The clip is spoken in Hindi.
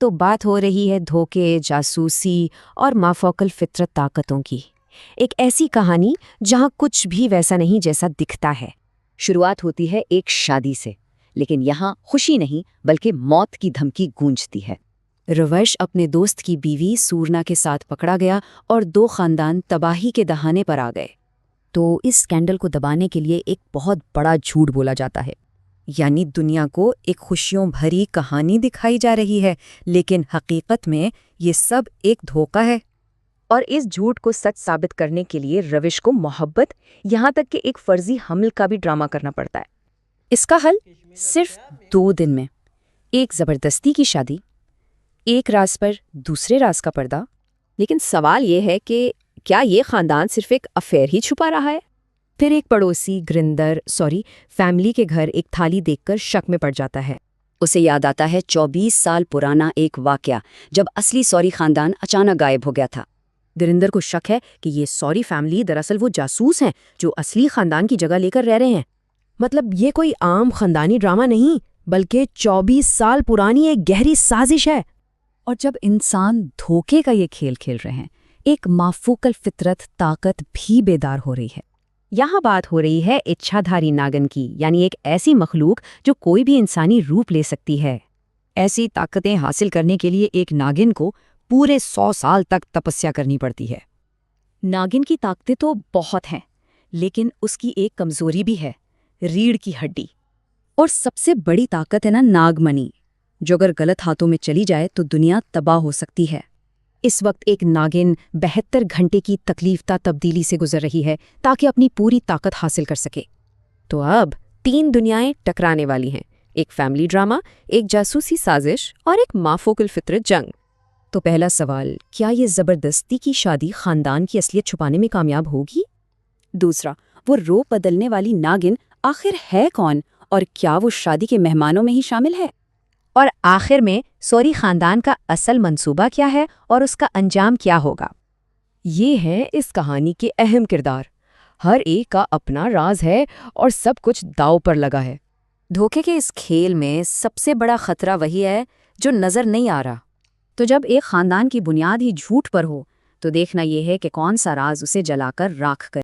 तो बात हो रही है धोखे, जासूसी और माफौकल फितरत ताकतों की। एक ऐसी कहानी जहां कुछ भी वैसा नहीं जैसा दिखता है। शुरुआत होती है एक शादी से, लेकिन यहाँ खुशी नहीं बल्कि मौत की धमकी गूंजती है। रवश अपने दोस्त की बीवी सूरना के साथ पकड़ा गया और 2 खानदान तबाही के दहाने पर आ गए। तो इस स्कैंडल को दबाने के लिए एक बहुत बड़ा झूठ बोला जाता है। यानी दुनिया को एक खुशियों भरी कहानी दिखाई जा रही है, लेकिन हकीकत में ये सब एक धोखा है। और इस झूठ को सच साबित करने के लिए रविश को मोहब्बत, यहाँ तक कि एक फर्जी हमल का भी ड्रामा करना पड़ता है। इसका हल सिर्फ 2 दिन में। एक जबरदस्ती की शादी, एक राज पर दूसरे राज का पर्दा। लेकिन सवाल ये है कि क्या ये खानदान सिर्फ एक अफेयर ही छुपा रहा है? फिर एक पड़ोसी फैमिली के घर एक थाली देखकर शक में पड़ जाता है। उसे याद आता है 24 साल पुराना एक वाकया, जब असली सॉरी खानदान अचानक गायब हो गया था। गुरिंदर को शक है कि ये सॉरी फैमिली दरअसल वो जासूस हैं जो असली खानदान की जगह लेकर रह रहे हैं। मतलब ये कोई आम खानदानी ड्रामा नहीं, बल्कि 24 साल पुरानी एक गहरी साजिश है। और जब इंसान धोखे का ये खेल खेल रहे हैं, एक माफूकल फितरत ताकत भी बेदार हो रही है। यहाँ बात हो रही है इच्छाधारी नागन की, यानी एक ऐसी मखलूक जो कोई भी इंसानी रूप ले सकती है। ऐसी ताकतें हासिल करने के लिए एक नागिन को पूरे 100 साल तक तपस्या करनी पड़ती है। नागिन की ताकतें तो बहुत हैं, लेकिन उसकी एक कमजोरी भी है, रीढ़ की हड्डी। और सबसे बड़ी ताकत है ना नागमणि, जो अगर गलत हाथों में चली जाए तो दुनिया तबाह हो सकती है। इस वक्त एक नागिन 72 घंटे की तकलीफता तब्दीली से गुजर रही है ताकि अपनी पूरी ताकत हासिल कर सके। तो अब 3 दुनियाएं टकराने वाली हैं, एक फैमिली ड्रामा, एक जासूसी साजिश और एक माफोकुल फितरत जंग। तो पहला सवाल, क्या ये जबरदस्ती की शादी खानदान की असलियत छुपाने में कामयाब होगी? दूसरा, वो रूप बदलने वाली नागिन आखिर है कौन, और क्या वो शादी के मेहमानों में ही शामिल है? और आखिर में सॉरी खानदान का असल मंसूबा क्या है और उसका अंजाम क्या होगा? ये है इस कहानी के अहम किरदार। हर एक का अपना राज है और सब कुछ दांव पर लगा है। धोखे के इस खेल में सबसे बड़ा खतरा वही है जो नजर नहीं आ रहा। तो जब एक खानदान की बुनियाद ही झूठ पर हो, तो देखना यह है कि कौन सा राज उसे जलाकर राख करे।